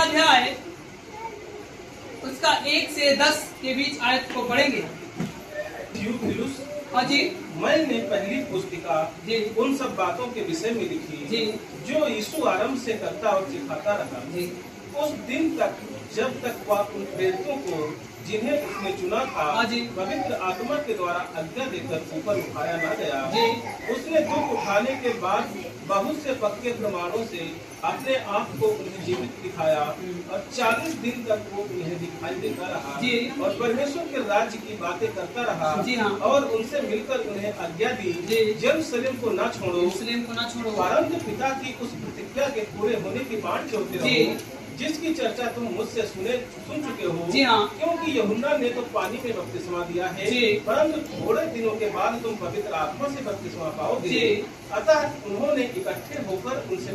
अध्याय उसका 1 से 10 के बीच आयत को पढ़ेंगे। थियोफिलुस, हाँ जी मैंने पहली पुस्तिका जी उन सब बातों के विषय में लिखी जी जो यीशु आरंभ से करता और सिखाता रहा, जी उस दिन तक जब तक वह उन प्रेरितों को जिन्हें उसने चुना था हाँ जी। पवित्र आत्मा के द्वारा आज्ञा देकर ऊपर उठाया न गया। जी। उसने दुख उठाने के बाद बहुत से पक्के प्रमाणों से अपने आप को उन्हें जीवित दिखाया और 40 दिन तक वो उन्हें दिखाई देता रहा जी। और परमेश्वर के राज्य की बातें करता रहा। जी हाँ। और उनसे मिलकर उन्हें आज्ञा दी, जी। यरूशलेम को न छोड़ो, यरूशलेम को ना छोड़ो, परंतु पिता की उस प्रतिज्ञा के पूरे होने की बाट जोहते जी। रहो जिसकी चर्चा तुम मुझसे सुन चुके हो। जी हाँ। क्योंकि यूहन्ना ने तो पानी में बपतिस्मा दिया है, जी। परंतु थोड़े दिनों के बाद तुम पवित्र आत्मा से बपतिस्मा पाओगे। जी। अतः उन्होंने इकट्ठे होकर उनसे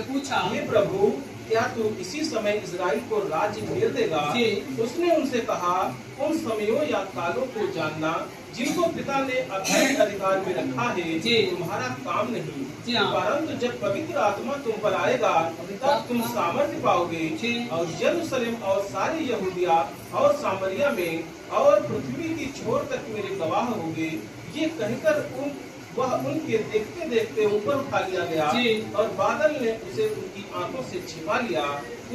पूछा, हाँ। हे प्रभु, क्या तू इसी समय इजराइल को राज्य फेर देगा? जी। उसने उनसे कहा, उन समयों या कालों को जानना जिनको पिता ने अपने अधिकार में रखा है जी। तुम्हारा काम नहीं। जी हाँ। परंतु जब पवित्र आत्मा तुम पर आएगा तब तुम सामर्थ्य पाओगे जी। और यरूशलेम और सारी यहूदिया और सामरिया में और पृथ्वी की छोर तक मेरे गवाह होंगे। ये कहकर वह उनके देखते देखते ऊपर उठा लिया गया जी। और बादल ने उसे उनकी आंखों से छिपा लिया।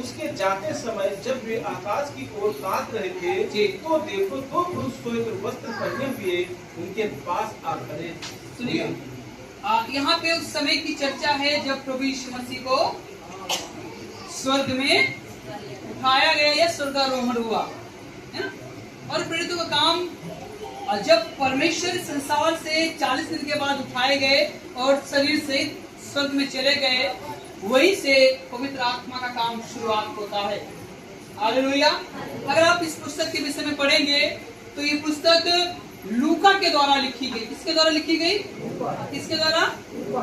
उसके जाते समय जब वे आकाश की ओर ताक रहे थे जी। तो देखो, दो पुरुष श्वेत वस्त्र पहने हुए उनके पास आ खड़े। सुनिए, यहाँ पे उस समय की चर्चा है जब प्रभु यीशु मसीह को स्वर्ग में उठाया गया या स्वर्गारोहण हुआ, है ना? और प्रेरितों का काम, जब परमेश्वर संसार से 40 दिन के बाद उठाए गए और शरीर से स्वर्ग में चले गए, वहीं से पवित्र आत्मा का काम शुरुआत होता है। हालेलुया। अगर आप इस पुस्तक के विषय में पढ़ेंगे तो ये पुस्तक लूका के द्वारा लिखी गई। किसके द्वारा लिखी गई? किसके द्वारा?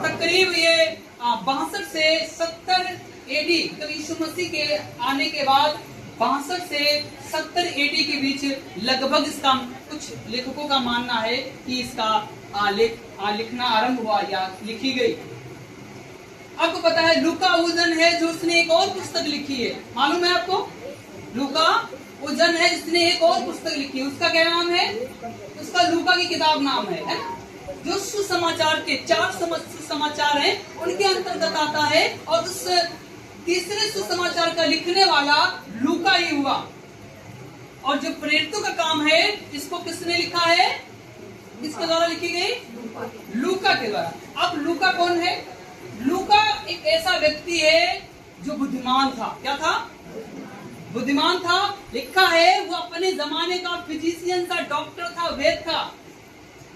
तकरीब ये 62 से 70 एडी, मतलब यीशु मसीह के आने के बाद 62 से 70 एडी के बीच लगभग इसका कुछ लेखकों का मानना है कि इसका लिखना आरंभ हुआ या लिखी गई। आपको पता है लूका वो जन है जो उसने एक और पुस्तक लिखी है, मालूम है आपको? लूका वो जन है जिसने एक और पुस्तक लिखी है। उसका क्या नाम है? उसका लूका की किताब नाम है? जो सुसमाचार के 4 सुसमाचार हैं उनके अंतर्गत आता है और उस तीसरे सुसमाचार का लिखने वाला लूका ही हुआ। और जो प्रेरितों का काम है इसको किसने लिखा है? किसके द्वारा लिखी गई? लूका के द्वारा। अब लूका कौन है? लूका एक ऐसा व्यक्ति है जो बुद्धिमान था। क्या था? बुद्धिमान था। लिखा है वो अपने जमाने का फिजिशियन था, डॉक्टर था, वैद था,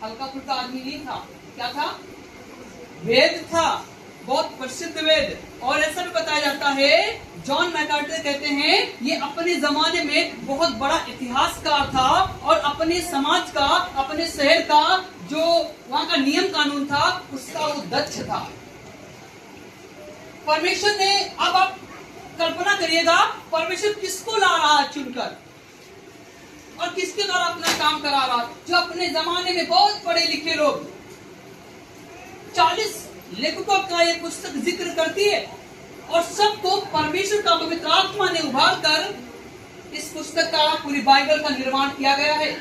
हल्का फुल्का आदमी नहीं था। क्या था? वेद था, बहुत प्रसिद्ध वेद। और ऐसा भी बताया जाता है, जॉन मैकार्टर कहते हैं ये अपने जमाने में बहुत बड़ा इतिहासकार था और अपने समाज का, अपने शहर का जो वहाँ का नियम कानून था उसका वो दक्ष था। परमेश्वर ने, अब आप कल्पना करिएगा, परमेश्वर किसको ला रहा है चुनकर और किसके द्वारा अपना काम करा रहा? जो अपने जमाने में बहुत पढ़े लिखे लोग, 40 लेखकों का ये पुस्तक जिक्र करती है और सबको परमेश्वर का पवित्र आत्मा ने उभार कर इस पुस्तक का, पूरी बाइबल का निर्माण किया गया है।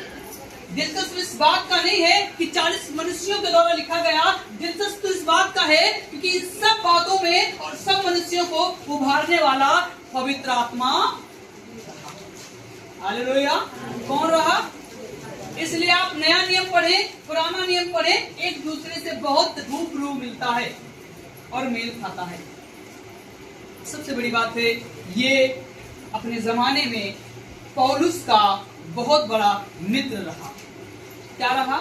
दिलचस्प इस बात का नहीं है कि 40 मनुष्यों के द्वारा लिखा गया, दिलचस्प इस बात का है क्योंकि इस सब बातों में और सब मनुष्यों को उभारने वाला पवित्र आत्मा, हालेलुया, कौन रहा? इसलिए आप नया नियम पढ़ें, पुराना नियम पढ़ें, एक दूसरे से बहुत रूबरू मिलता है और मेल खाता है। सबसे बड़ी बात है ये अपने जमाने में पौलुस का बहुत बड़ा मित्र रहा। क्या रहा?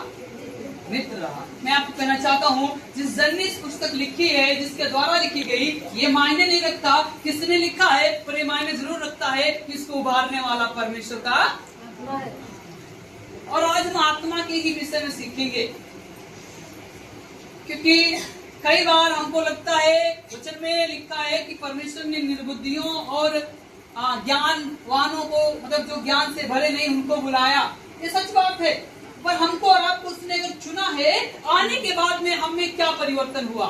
मित्र रहा। मैं आपको कहना चाहता हूँ, जिस जन ने इस पुस्तक लिखी है, जिसके द्वारा लिखी गई, ये मायने नहीं रखता किसने लिखा है, पर ये मायने जरूर रखता है कि इसको उभारने वाला परमेश्वर का। और आज हम आत्मा के ही विषय में सीखेंगे, क्योंकि कई बार हमको लगता है वचन में लिखा है कि परमेश्वर ने निर्बुद्धियों और ज्ञानवानों को, मतलब जो ज्ञान से भरे नहीं, उनको बुलाया। ये सच बात है, पर हमको और आपको उसने अगर चुना है, आने के बाद में हम में क्या परिवर्तन हुआ,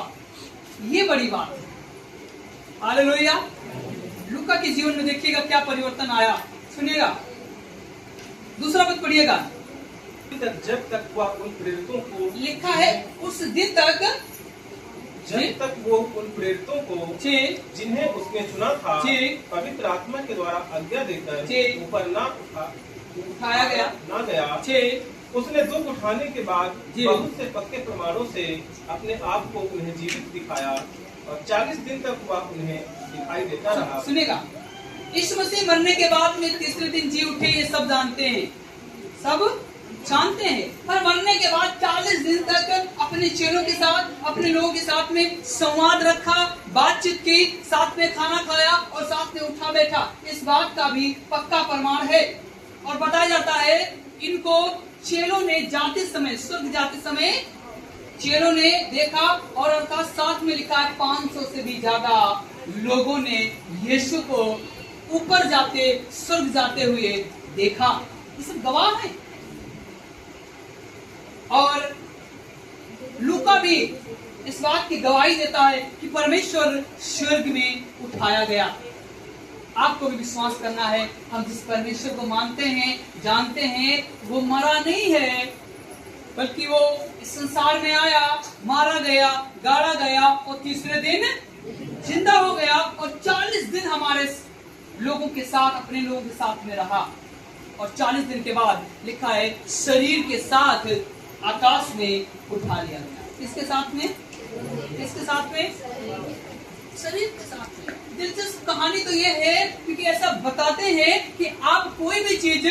ये बड़ी बात है। हालेलुया। लूका के जीवन में देखिएगा क्या परिवर्तन आया, सुनिएगा। दूसरा पद पढ़िएगा। जब तक वह उन प्रेरितों को, लिखा है उस दिन तक, जब तक वो उन प्रेरितों को जिन्हें उसने चुना था पवित्र आत्मा के द्वारा आज्ञा देकर ऊपर उठाया गया। उसने दुख उठाने के बाद बहुत से पक्के प्रमाणों से अपने आप को उन्हें जीवित दिखाया और 40 दिन तक वह उन्हें दिखाई देता रहा। सुनेगा, यीशु मसीह मरने के बाद में तीसरे दिन जी उठे, ये सब जानते हैं, सब जानते हैं। पर मरने के बाद 40 दिन तक अपने चेलों के साथ, अपने लोगों के साथ में संवाद रखा, बातचीत की, साथ में खाना खाया और साथ में उठा बैठा। इस बात का भी पक्का प्रमाण है। और बताया जाता है इनको चेलों ने जाते समय, स्वर्ग जाते समय चेलों ने देखा, और अर्थात साथ में लिखा है 500 से भी ज्यादा लोगों ने यीशु को ऊपर जाते, स्वर्ग जाते हुए देखा। ये सब गवाह है। और लूका भी इस बात की गवाही देता है कि परमेश्वर स्वर्ग में उठाया गया। आपको भी विश्वास करना है, हम जिस परमेश्वर को मानते हैं, जानते हैं, वो मरा नहीं है, बल्कि वो इस संसार में आया, मारा गया, गाड़ा गया और तीसरे दिन जिंदा हो गया और 40 दिन हमारे लोगों के साथ, अपने लोगों के साथ में रहा। और 40 दिन के बाद लिखा है शरीर के साथ आकाश में उठा लिया गया। इसके साथ में, इसके साथ में, शरीर के साथ में। दिलचस्प कहानी तो ये है क्योंकि ऐसा बताते हैं कि आप कोई भी चीज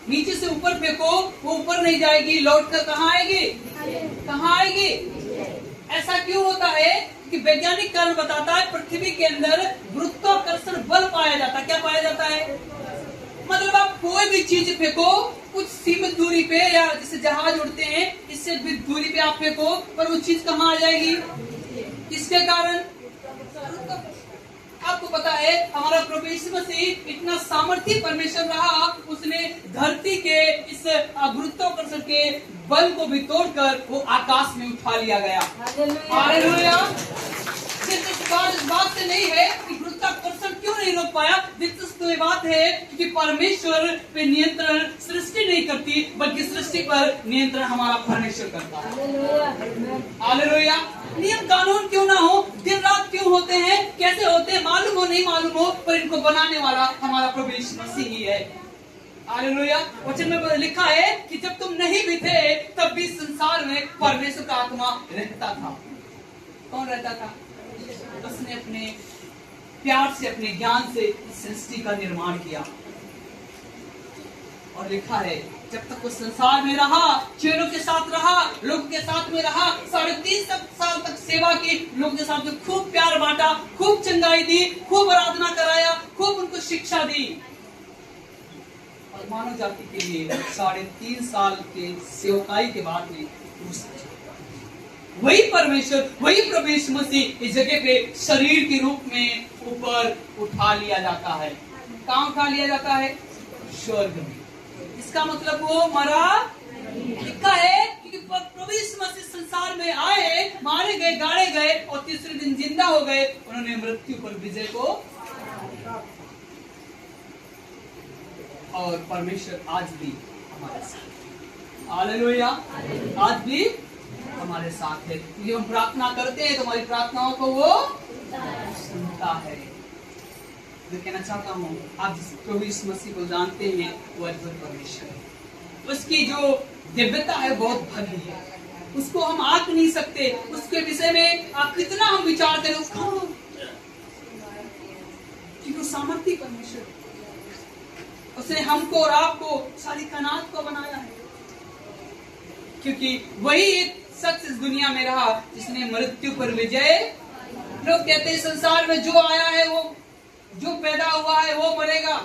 नीचे से ऊपर फेंको, वो ऊपर नहीं जाएगी, लौट कर कहाँ आएगी, कहाँ आएगी। ऐसा क्यों होता है कि वैज्ञानिक कारण बताता है पृथ्वी के अंदर गुरुत्वाकर्षण बल पाया जाता है। क्या पाया जाता है? मतलब आप कोई भी चीज फेंको, कुछ सीमित दूरी पे, या जैसे जहाज उड़ते हैं इससे भी दूरी पे आप फेंको, पर वो चीज कहाँ आ जाएगी? किसके कारण? आपको पता है हमारा प्रभु यीशु मसीह इतना सामर्थी परमेश्वर रहा, उसने धरती के इस गुरुत्वाकर्षण के बल को भी तोड़कर वो आकाश में उठा लिया गया। हालेलुया। दिलचस्प इस बात से नहीं है कि गुरुत्वाकर्षण क्यों नहीं रोक पाया। दिलचस्प ये बात है कि परमेश्वर पे नियंत्रण सृष्टि नहीं करती, बल्कि सृष्टि पर नियंत्रण हमारा परमेश्वर करता है। हालेलुया। नियम कानून क्यों ना हो, दिन रात क्यों होते हैं, कैसे होते हैं, मालूम हो नहीं मालूम हो, पर इनको बनाने वाला हमारा प्रभु यीशु मसीह ही है। हालेलुया। वचन में लिखा है कि जब तुम नहीं भी थे तब भी संसार में परमेश्वर का आत्मा रहता था। कौन रहता था? उसने अपने प्यार से, अपने ज्ञान से सृष्टि का निर्माण किया। और लिखा है जब तक वो संसार में रहा, चेलों के साथ रहा, लोगों के साथ में रहा, 3.5 साल तक सेवा की, लोगों के साथ में खूब प्यार बांटा, खूब चंगाई दी, खूब आराधना कराया, खूब उनको शिक्षा दी। और मानव जाति के लिए 3.5 साल के सेवकाई के बाद में वही परमेश्वर, वही प्रभु यीशु मसीह इस जगह पे शरीर के रूप में ऊपर उठा लिया जाता है। कहाँ उठा लिया जाता है? स्वर्ग में। इसका मतलब वो मरा, लिखा है कि प्रभु यीशु मसीह संसार में आए, मारे गए, गाड़े गए और तीसरे दिन जिंदा हो गए। उन्होंने मृत्यु पर विजय को, और परमेश्वर आज भी हमारे साथ। हालेलुया। आज भी हमारे साथ है। क्योंकि हम प्रार्थना करते हैं तो हमारी प्रार्थनाओं को वो सुनता है। मैं कहना चाहता हूँ, आप जिस प्रभु यीशु मसीह को जानते हैं वो अद्भुत परमेश्वर है। उसकी जो दिव्यता है बहुत भली है, उसको हम आंक नहीं सकते। उसके विषय में आप कितना हम विचार करें, उसको क्योंकि सामर्थी परमेश्वर, उसने हमको और आपको, सारी कायनात को बनाया है। क्योंकि वही एक शख्स इस दुनिया में रहा जिसने मृत्यु पर विजय। लोग कहते हैं संसार में जो आया है, वो जो पैदा हुआ है वो मरेगा।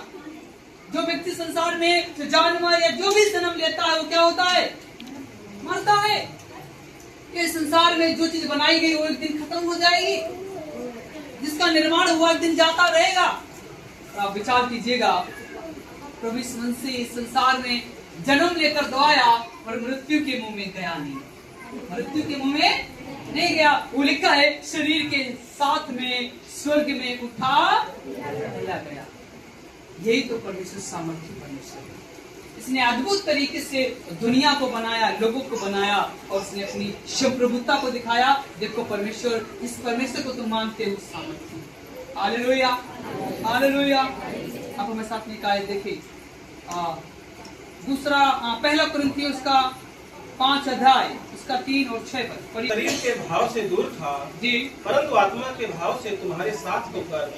जो व्यक्ति संसार में जो जानवर या जो भी जन्म लेता है वो क्या होता है? मरता है। ये संसार में जो चीज बनाई गई वो एक दिन खत्म हो जाएगी, जिसका निर्माण हुआ एक दिन जाता रहेगा। आप विचार कीजिएगा, प्रभु यीशु मसीह इस संसार में जन्म लेकर तो आया, पर मृत्यु के मुंह में गया नहीं। मृत्यु के मुंह में नहीं गया, वो लिखा है शरीर के साथ में स्वर्ग में उठा लिया गया। यही तो परमेश्वर सामर्थ्य परमेश्वर है। इसने अद्भुत तरीके से दुनिया को बनाया, लोगों को बनाया और उसने अपनी संप्रभुता को दिखाया। देखो परमेश्वर, इस परमेश्वर को तुम मानते हो सामर्थ्य। Hallelujah, hallelujah. अब हमें साथ में काय देखे दूसरा पहला कुरिन्थियों उसका 5 अध्याय उसका 3 और 6 पद। शरीर के भाव से दूर था जी, परंतु आत्मा के भाव से तुम्हारे साथ होकर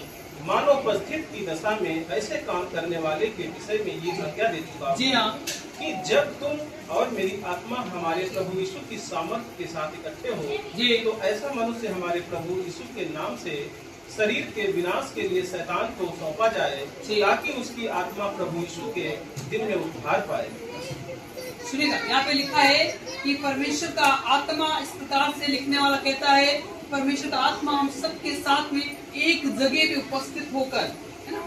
मानव उपस्थित की दशा में ऐसे काम करने वाले के विषय में ये आज्ञा दे चुका जी हाँ, कि जब तुम और मेरी आत्मा हमारे प्रभु यीशु की सामर्थ्य के साथ इकट्ठे हो जी। तो ऐसा मनुष्य हमारे प्रभु यीशु के नाम से शरीर के विनाश के लिए शैतान को सौंपा जाए जी। ताकि उसकी आत्मा प्रभु यीशु के दिन में उद्धार पाए। सुनिएगा, यहाँ पे लिखा है कि परमेश्वर का आत्मा, इस प्रकार से लिखने वाला कहता है परमेश्वर का आत्मा हम सबके साथ में एक जगह पे उपस्थित होकर, है ना?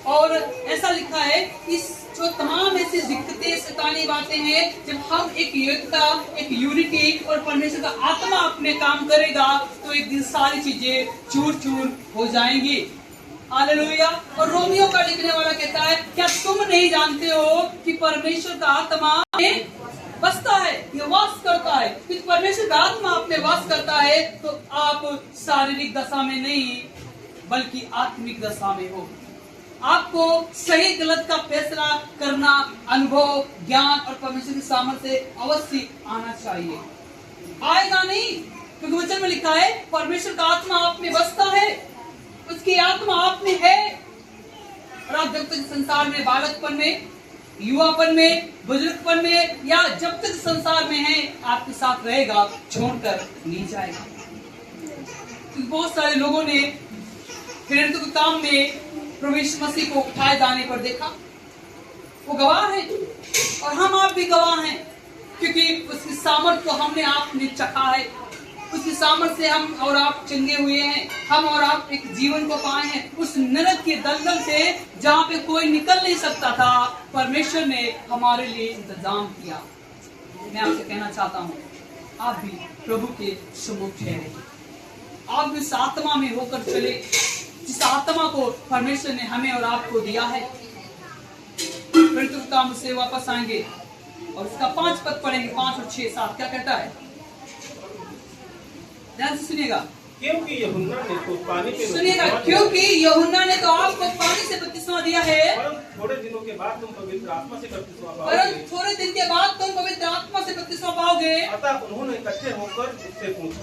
और ऐसा लिखा है इस जो तमाम ऐसी दिक्कतें, शैतानी बातें हैं, जब हम एक एकता, एक यूनिटी और परमेश्वर का आत्मा अपने काम करेगा तो एक दिन सारी चीजें चूर चूर हो जाएंगी। हालेलुया। और रोमियो का लिखने वाला कहता है क्या तुम नहीं जानते हो कि परमेश्वर का आत्मा में बसता है, ये वास करता है। कि परमेश्वर का आत्मा अपने वास करता है तो आप शारीरिक दशा में नहीं बल्कि आत्मिक दशा में हो। आपको सही गलत का फैसला करना, अनुभव, ज्ञान और परमेश्वर की सामर्थ्य से अवश्य आना चाहिए। आएगा नहीं, क्योंकि वचन में लिखा है परमेश्वर का आत्मा आप में बसता है, उसकी आत्मा आप में है। और आप जब तक संसार में, बालकपन में, युवापन में, बुजुर्गपन में या जब तक संसार में है आपके साथ रहेगा, छोड़कर नहीं जाएगा। बहुत सारे लोगों ने प्रेरितों के काम में प्रभु यीशु मसीह को उठाए जाने पर देखा, वो गवाह है और हम आप भी गवाह हैं, क्योंकि उसकी सामर्थ्य को हमने आपने चखा है। उसकी सामर्थ्य से हम और आप चंगे हुए हैं, हम और आप एक जीवन को पाए हैं। उस नरक के दलदल से जहाँ पे कोई निकल नहीं सकता था, परमेश्वर ने हमारे लिए इंतजाम किया। मैं आपसे कहना चाहता हूँ आप भी प्रभु के सम्मुख ठहरे, आप भी उस आत्मा में होकर चले जिस आत्मा को परमेश्वर ने हमें और आपको दिया है। फिर तो काम से वापस आएंगे और इसका 5 पद पढ़ेंगे, 5 और 6, 7 क्या कहता है, ध्यान से सुनिएगा। क्योंकि यूहन्ना ने तो पानी के सुनिएगा, क्योंकि यूहन्ना ने तो आपको पानी से बपतिस्मा दिया है, परंतु थोड़े दिनों के बाद तुम पवित्र आत्मा से बपतिस्मा पाओगे। परंतु थोड़े दिन के बाद तुम पवित्र आत्मा से बपतिस्मा पाओगे। अतः उन्होंने इकट्ठे होकर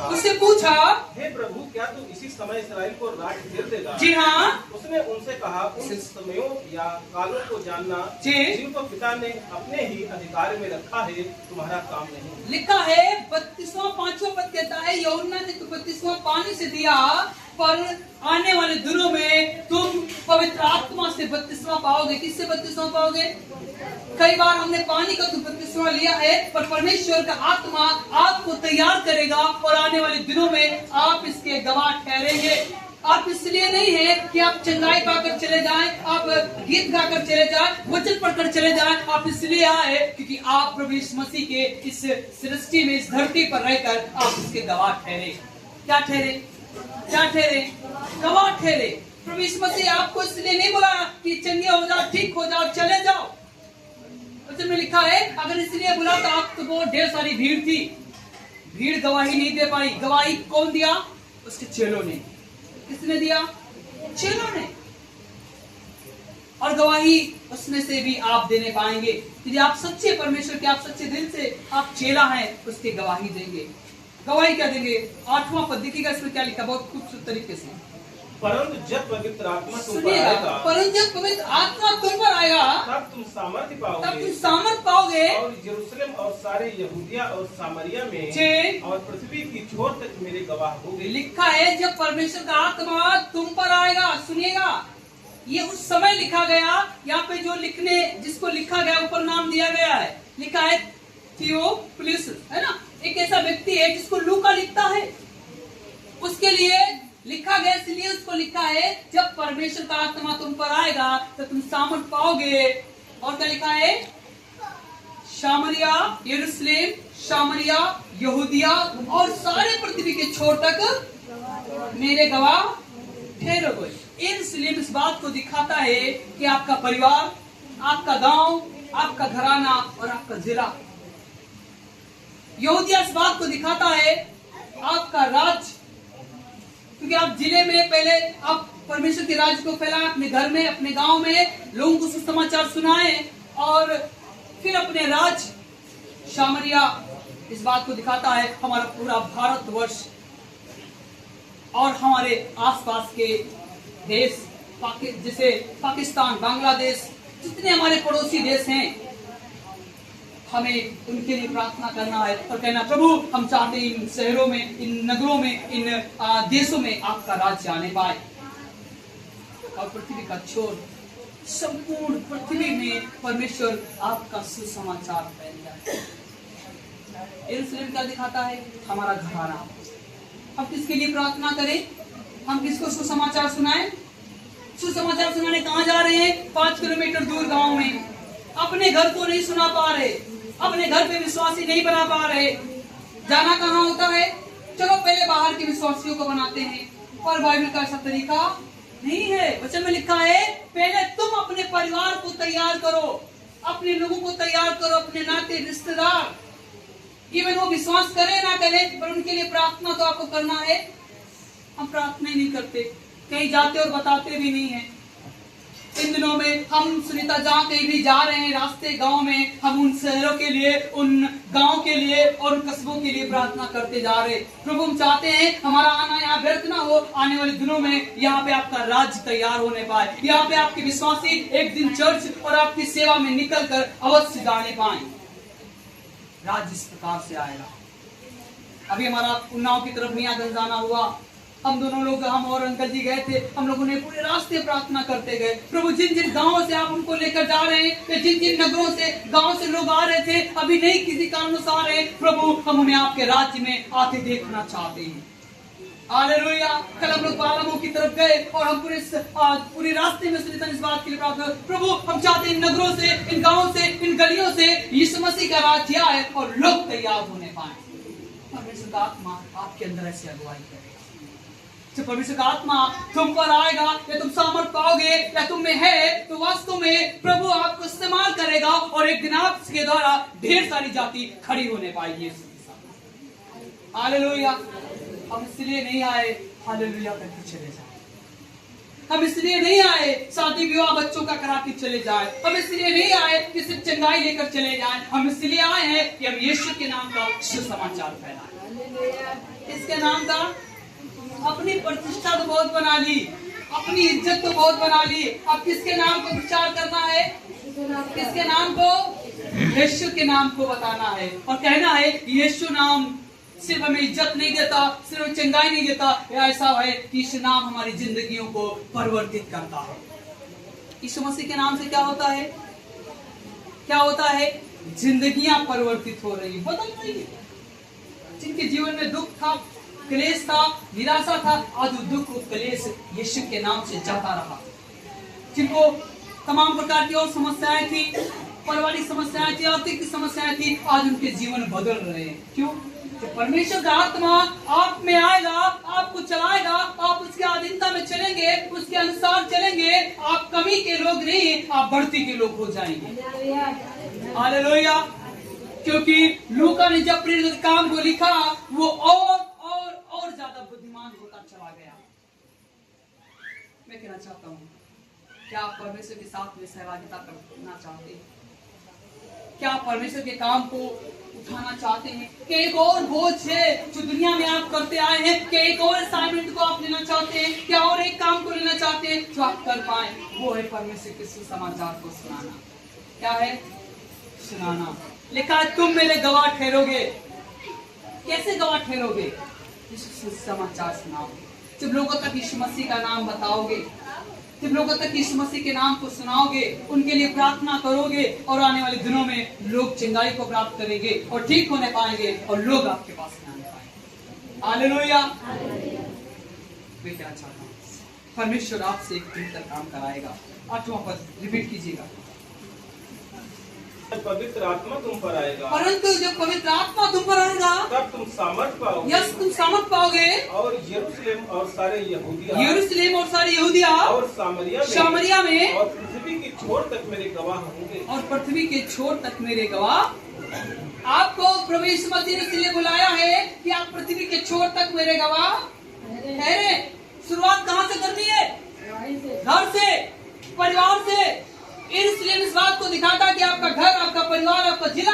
उससे पूछा, हे प्रभु, क्या तू इसी समय इस्राएल को राज फेर देगा? जी हाँ। उसने उनसे कहा, उन समयों या कालों को जानना जी। जिनको पिता ने अपने ही अधिकार में रखा है तुम्हारा काम नहीं। लिखा है 32वां 5वां पद कहता है यूहन्ना ने तो बपतिस्मा पानी से दिया, पर आने वाले दिनों में तुम पवित्र आत्मा से बपतिस्मा पाओगे। किससे बपतिस्मा पाओगे? कई बार हमने पानी का तो बपतिस्मा लिया है, पर परमेश्वर का आत्मा आपको तैयार करेगा और आने वाले दिनों में आप इसके गवाह ठहरेंगे। आप इसलिए नहीं है कि आप चंगाई पाकर चले जाएं, आप गीत गाकर चले जाएं, वचन पढ़कर चले जाएं। आप इसलिए आए क्योंकि आप प्रभु यीशु मसीह के इस सृष्टि में, इस धरती पर रहकर आप इसके गवाह ठहरे। क्या ठहरे? क्या ठहरे? गवाह ठहरे। प्रभु यीशु मसीह आपको इसलिए नहीं बोला कि चंगे हो जाओ, ठीक हो जाओ, चले जाओ। वचन में लिखा है अगर इसलिए बोला तो आप तो बहुत ढेर सारी भीड़ थी, भीड़ गवाही नहीं दे पाई। गवाही कौन दिया? उसके चेलों ने। किसने दिया? चेलों ने। और गवाही उसमें से भी आप देने पाएंगे यदि आप सच्चे परमेश्वर के, आप सच्चे दिल से आप चेला हैं, उसकी गवाही देंगे। गवाही क्या देंगे? 8वां पद देखिएगा, इसमें क्या लिखा बहुत खूबसूरत तरीके से। परंतु जब पवित्र आत्मा तुम पर सुनिएगा, आएगा, परंतु जब पवित्र आत्मा तुम पर आएगा तब तुम सामर्थ्य तब पाओगे तुम सामर्थ पाओगे और यरूशलेम और सारे यहूदिया और सामरिया में जी। और पृथ्वी की छोर तक मेरे गवाह होगे। लिखा है जब परमेश्वर का आत्मा तुम पर आएगा। सुनिएगा, ये उस समय लिखा गया, यहाँ पे जो लिखने जिसको लिखा गया ऊपर नाम दिया गया है, लिखा है थियोफिलुस, है ना? एक ऐसा व्यक्ति है जिसको लूका लिखता है, उसके लिए लिखा गया, इसलिए उसको लिखा है जब परमेश्वर का आत्मा तुम पर आएगा तो तुम सामर्थ पाओगे। और क्या लिखा है? सामरिया, यरूशलेम, सामरिया, यहूदिया और सारे पृथ्वी के छोर तक मेरे गवाह ठहरोगे। यरूशलेम इस बात को दिखाता है कि आपका परिवार, आपका गांव, आपका घराना और आपका जिला। यहूदिया इस बात को दिखाता है आपका राज्य, क्योंकि आप जिले में पहले आप परमेश्वर के राज्य को फैलाएं, अपने घर में, अपने गांव में लोगों को सुसमाचार सुनाएं, और फिर अपने राज्य सामरिया इस बात को दिखाता है हमारा पूरा भारतवर्ष और हमारे आसपास के देश, जैसे पाकिस्तान, बांग्लादेश, जितने हमारे पड़ोसी देश हैं, हमें उनके लिए प्रार्थना करना है और कहना, प्रभु हम चाहते हैं इन शहरों में, इन नगरों में, इन देशों में आपका राज्य आने पाए और पृथ्वी का छोर, संपूर्ण पृथ्वी में परमेश्वर आपका सुसमाचार फैल जाए। यरूशलेम क्या दिखाता है? हमारा घराना। हम किसके लिए प्रार्थना करें? हम किसको सुसमाचार सुनाएं? सुसमाचार सुनाने कहाँ जा रहे हैं? 5 किलोमीटर दूर गांव में। अपने घर को नहीं सुना पा रहे, अपने घर पे विश्वासी नहीं बना पा रहे, जाना कहाँ होता है? चलो पहले बाहर के विश्वासियों को बनाते हैं, पर बाइबल का ऐसा तरीका नहीं है। वचन में लिखा है पहले तुम अपने परिवार को तैयार करो, अपने लोगों को तैयार करो, अपने नाते रिश्तेदार, इवन वो विश्वास करे ना करे, पर उनके लिए प्रार्थना तो आपको करना है। हम प्रार्थना ही नहीं करते, कहीं जाते और बताते भी नहीं है। इन दिनों में हम सुनीता जहाँ कहीं भी जा रहे हैं, रास्ते गांव में, हम उन शहरों के लिए, उन गांव के लिए और उन कस्बों के लिए प्रार्थना करते जा रहे। प्रभु हम चाहते हैं हमारा आना यहाँ व्यर्थ ना हो, आने वाले दिनों में यहाँ पे आपका राज्य तैयार होने पाए, यहाँ पे आपके विश्वासी एक दिन चर्च और आपकी सेवा में निकल कर अवश्य जाने पाए। राज्य इस प्रकार से आएगा। अभी हमारा उन्नाव की तरफ मियाँगंज जाना हुआ, हम दोनों लोग, हम और अंकल जी गए थे, हम लोगों ने पूरे रास्ते प्रार्थना करते गए। प्रभु जिन जिन गांवों से आप हमको लेकर जा रहे हैं, जिन जिन नगरों से, गांव से लोग आ रहे थे, अभी नहीं किसी कारणों से आ रहे, प्रभु हम उन्हें आपके राज्य में आके देखना चाहते हैं। हालेलुया। कल हम लोग बालामों की तरफ गए और हम पूरे रास्ते में सुनीता इस बात के लिए प्रार्थना, प्रभु हम चाहते हैं इन नगरों से, इन गाँव से, इन गलियों से यीशु मसीह का राज्य आए और लोग तैयार होने पाए। परमेश्वर का आत्मा आपके अंदर ऐसी अगुवाई करे। जब परमेश्वर का आत्मा तुम पर आएगा, या तुम सामर्थ पाओगे, या तुम में है, तो वास्तव में प्रभु आपको इस्तेमाल करेगा और एक दिन आपके द्वारा ढेर सारी जाति खड़ी होने पाएगी। हालेलुया। हम इसलिए नहीं आए हालेलुया करके चले जाए, हम इसलिए नहीं आए शादी विवाह बच्चों का करा के चले जाए, हम इसलिए नहीं आए कि सिर्फ चंगाई लेकर चले जाए, हम इसलिए आए हैं कि हम यीशु के नाम का सुसमाचार फैलाएं। इसके नाम का अपनी प्रतिष्ठा तो बहुत बना ली, अपनी इज्जत तो बहुत बना ली, अब किसके नाम को प्रचार करना है? किसके नाम को? यीशु के नाम को बताना है और कहना है यीशु नाम सिर्फ हमें इज्जत नहीं देता, सिर्फ चंगाई नहीं देता, ऐसा है कि यीशु नाम हमारी जिंदगियों को परिवर्तित करता है। यीशु मसीह के नाम से क्या होता है? क्या होता है? जिंदगियां परिवर्तित हो रही, बदल रही है। जिनके जीवन में दुख था, क्लेश था, निराशा था, आज वो दुख और क्लेश यीशु के नाम से जाता रहा। जिनको तमाम प्रकार की और समस्याएं थी, पारिवारिक समस्याएं थी, आर्थिक समस्याएं थी, आज उनके जीवन बदल रहे हैं। क्यों? तो परमेश्वर का आत्मा आप में आएगा, आपको चलाएगा, आप उसके अधीनता में चलेंगे, उसके अनुसार चलेंगे, आप कमी के लोग नहीं, आप बढ़ती के लोग हो जाएंगे। हालेलुया। क्योंकि लूका ने जब प्रेरित काम को लिखा, वो और ज्यादा बुद्धिमान होता चला गया। मैं कहना चाहता हूँ, क्या आप परमेश्वर के साथ में सहभागिता करना चाहते हैं? क्या आप परमेश्वर के काम को उठाना चाहते हैं? क्या एक और बोझ है जो दुनिया में आप करते आए हैं? क्या एक और असाइनमेंट को आप लेना चाहते हैं? क्या और एक काम को लेना चाहते हैं जो आप कर पाए? वो है परमेश्वर के सुसमाचार को सुनाना। क्या है? सुनाना। लिखा है तुम मेरे गवाह ठहरोगे। कैसे गवाह ठहरोगे? सुसमाचार सुनाओगे। जब लोगों तक यीशु मसीह का नाम बताओगे, जब लोगों तक यीशु मसीह के नाम को सुनाओगे, उनके लिए प्रार्थना करोगे, और आने वाले दिनों में लोग चंगाई को प्राप्त करेंगे और ठीक होने पाएंगे और लोग आपके पास आने पाएंगे। हालेलुया। मैं क्या चाहता हूँ, परमेश्वर आपसे एक बेहतर काम कराएगा। 8वां पद रिपीट कीजिएगा। पवित्र आत्मा तुम पर आएगा, परंतु जब पवित्र आत्मा तुम पर आएगा तब तुम सामर्थ पाओगे, यस तुम सामर्थ पाओगे, और यरूशलेम और सारे यहूदिया यरूशलेम और सारी यहूदिया और सामरिया में और पृथ्वी की छोर तक मेरे गवाह होंगे। और पृथ्वी के छोर तक मेरे गवाह। आपको प्रभु यीशु मसीह ने इसलिए बुलाया है कि आप पृथ्वी के छोर तक मेरे गवाह ठहरे। शुरुआत कहाँ से करनी है? घर से, परिवार से। इसलिए इस बात को दिखाता है कि आपका घर, आपका परिवार, आपका जिला,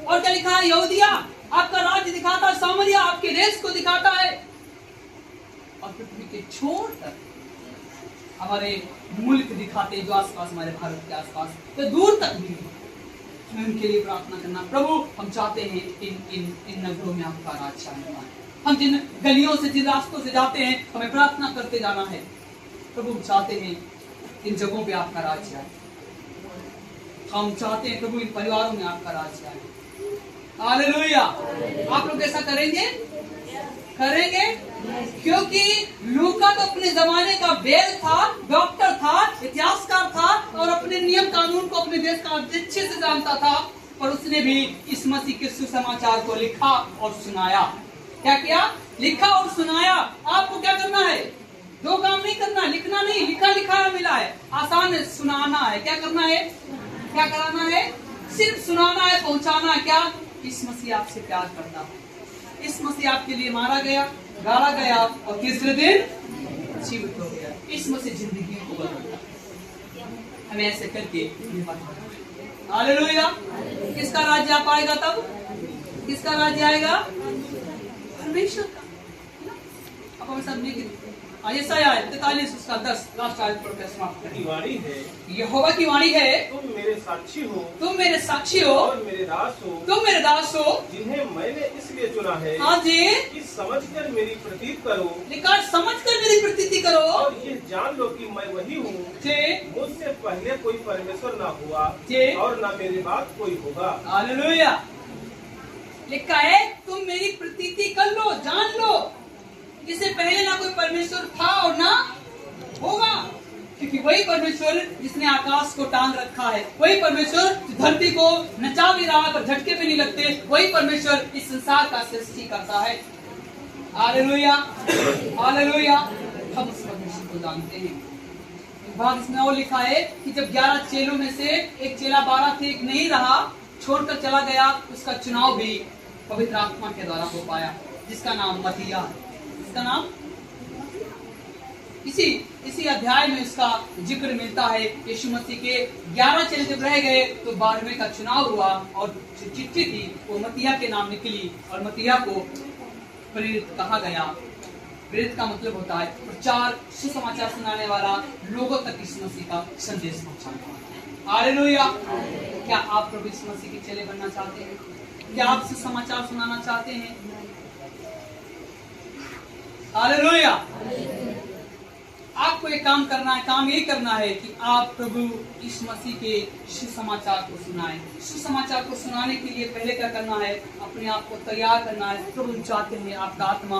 और क्या लिखा है? यहूदिया, आपका राज्य दिखाता है। सामरिया आपके देश को दिखाता है, और पृथ्वी के छोर तक हमारे मुल्क दिखाते हैं, जो आसपास हमारे भारत के आसपास, तो दूर तक भी। मैं उनके लिए प्रार्थना करना, प्रभु हम चाहते हैं इन नगरों में आपका राज शामिल हो। हम जिन गलियों से, जिन रास्तों से जाते हैं, हमें प्रार्थना करते जाना है। प्रभु हम चाहते हैं इन जगहों पे आपका राज्य आए। हम चाहते हैं प्रभु इन परिवारों में आपका राज्य आए। हालेलुया। आप लोग ऐसा करेंगे? करेंगे? क्योंकि लूका तो अपने जमाने का वैद था, डॉक्टर था, इतिहासकार था, और अपने नियम कानून को अपने देश का अच्छे से जानता था, पर उसने भी इस मसीह के सुसमाचार को लिखा और सुनाया। क्या किया? लिखा और सुनाया। आपको क्या करना है? दो काम नहीं करना, लिखना नहीं, लिखा लिखाया मिला है। आसान है, सुनाना है। क्या करना है? क्या कराना है? सिर्फ सुनाना है, पहुंचाना है। क्या? इस मसीह आपसे प्यार करता है, इस मसीह आपके लिए मारा गया, गाड़ा गया, और तीसरे दिन जीवित हो गया। इस मसीह जिंदगी को बदलता। हमें ऐसे करके हालेलुया। किसका राज्य आप आएगा? तब किसका राज्य आएगा? परमेश्वर का। अब हमें सब नहीं यशायाह 43 उसका 10 लास्ट आयत पढ़कर समाप्त करें। की वाणी है, यहोवा की वाणी है, तुम मेरे साक्षी हो, तुम मेरे साक्षी हो, और मेरे दास हो, तुम मेरे दास हो, जिन्हें मैंने इसलिए चुना है हाँ जी, कि समझकर मेरी प्रतीत करो, निकाल समझकर मेरी प्रतीति करो, और ये जान लो कि मैं वही हूँ। मुझसे पहले कोई परमेश्वर ना हुआ, और ना मेरे बाद कोई होगा। हालेलुया। लिखा है तुम मेरी प्रतीति कर लो, जान लो। इससे पहले ना कोई परमेश्वर था और ना होगा, क्योंकि वही परमेश्वर जिसने आकाश को टांग रखा है, वही परमेश्वर धरती को नचा भी रहा है पर झटके भी नहीं लगते, वही परमेश्वर इस संसार का सृष्टि करता है। Hallelujah, hallelujah. हम उस परमेश्वर को जानते हैं। भाग इसमें और लिखा है कि जब 11 चेलों में से एक चेला 12 थे, एक नहीं रहा, छोड़कर चला गया, उसका चुनाव भी पवित्र आत्मा के द्वारा हो पाया, जिसका नाम मत्तिया है। इसका नाम इसी अध्याय में इसका जिक्र मिलता है। यीशु मसीह के 11 चेले जब रह गए तो 12वें का चुनाव हुआ, और जो चिट्ठी थी वो मत्तिया के नाम निकली, और मत्तिया को प्रेरित कहा गया। प्रेरित का मतलब होता है प्रचार, सुसमाचार सुनाने वाला, लोगों तक यीशु मसीह का संदेश पहुंचाने वाला। हालेलुया। क्या आप प्रभु यीशु मसीह के चेले बनना चाहते हैं? क्या आप सुसमाचार सुनाना चाहते हैं? हालेलुया। आपको एक काम करना है, काम ये करना है कि आप प्रभु यीशु मसीह के सुसमाचार को सुनाएं। सुसमाचार को सुनाने के लिए पहले क्या करना है? अपने आप को तैयार करना है। प्रभु चाहते हैं, आपका आत्मा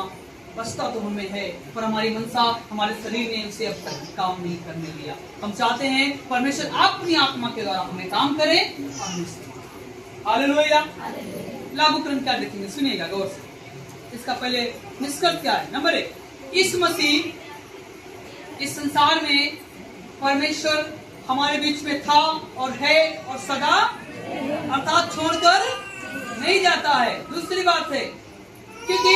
बसता तो हमें है, पर हमारी मनसा, हमारे शरीर ने उसे अब तक काम नहीं करने दिया। हम चाहते हैं परमेश्वर अपनी आत्मा के द्वारा हमें काम करे। हालेलुया। लागू क्रम क्या देखेंगे? सुनिएगा गौर से। इसका पहले निष्कर्ष क्या है? नंबर 1, इस मसीह इस संसार में परमेश्वर हमारे बीच में था और है और सदा, अर्थात छोड़कर नहीं जाता है। दूसरी बात है, क्योंकि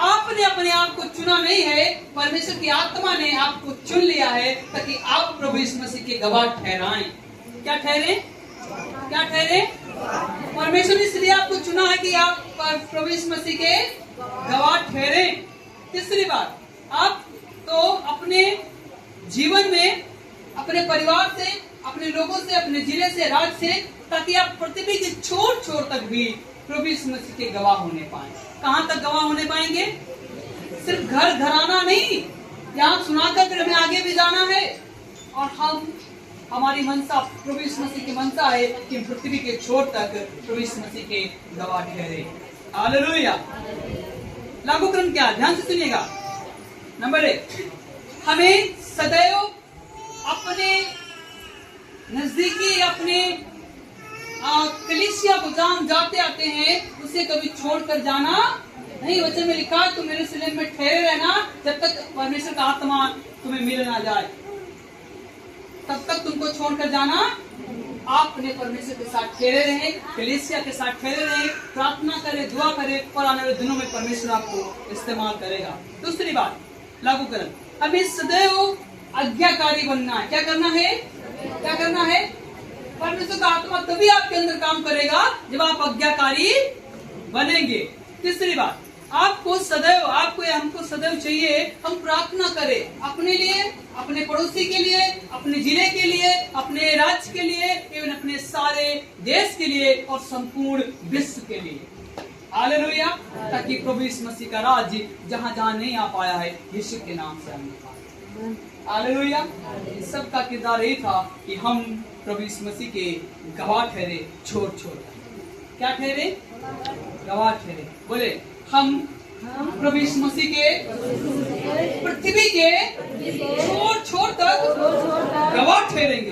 आपने अपने आप को चुना नहीं है, परमेश्वर की आत्मा ने आपको चुन लिया है ताकि आप प्रभु यीशु मसीह के गवाह ठहराएं। क्या ठहरे? क्या ठहरे? परमेश्वर ने इसलिए आपको चुना है कि आप प्रभु यीशु मसीह के गवाह ठहरे। तीसरी बात, आप तो अपने जीवन में, अपने परिवार से, अपने लोगों से, अपने जिले से, राज्य से, ताकि आप पृथ्वी के छोर छोर तक भी प्रभु यीशु मसीह के गवाह होने पाए। कहाँ तक गवाह होने पाएंगे? सिर्फ घर घराना नहीं, यहाँ सुनाकर फिर हमें आगे भी जाना है। और हमारी मनसा, प्रभु यीशु मसीह की मनसा है कि पृथ्वी के छोर तक प्रभु यीशु मसीह के गवाह ठहरे। हालेलुया। लागू क्रम क्या? ध्यान से सुनिएगा। नंबर 1, हमें सदैव अपने नजदीकी, अपने कलीसिया को जहाँ जाते आते हैं उसे कभी छोड़कर जाना नहीं। वचन में लिखा तुम यरूशलेम में ठहरे रहना जब तक परमेश्वर का आत्मा तुम्हें मिल ना जाए, तब तक तुमको छोड़कर जाना। आप अपने परमेश्वर के साथ ठहरे रहे, कलीसिया के साथ ठहरे रहे, प्रार्थना करे, दुआ करे, और आने वाले दिनों में परमेश्वर आपको इस्तेमाल करेगा। दूसरी बात लागूकरण, हमें सदैव आज्ञाकारी बनना है। क्या करना है? क्या करना है? परमेश्वर का आत्मा तभी आपके अंदर काम करेगा जब आप आज्ञाकारी बनेंगे। तीसरी बात, आपको सदैव, आपको या हमको सदैव चाहिए हम प्रार्थना करें अपने लिए, अपने पड़ोसी के लिए, अपने जिले के लिए, अपने राज्य के लिए, एवं अपने सारे देश के लिए और संपूर्ण विश्व के लिए। हालेलुया। ताकि प्रभु यीशु मसीह का राज्य जहाँ जहाँ नहीं आ पाया है यीशु के नाम से हम हालेलुया। इस सब का किरदार यही था कि हम प्रभु यीशु मसीह के गवाह ठहरे, छोड़ छोड़ क्या ठहरे? गवाह ठहरे। बोले हम प्रभु यीशु मसीह के पृथ्वी के छोर छोर तक गवाह ठहरेंगे,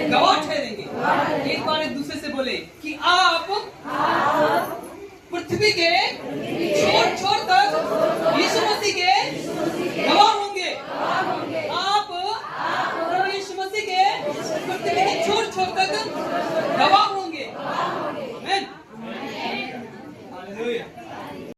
गवाह ठहरेंगे। एक बार एक दूसरे से बोले कि आप पृथ्वी के छोर छोर तक यीशु मसीह के गवाह होंगे। आप प्रभु यीशु मसीह के पृथ्वी के छोर छोर तक गवाह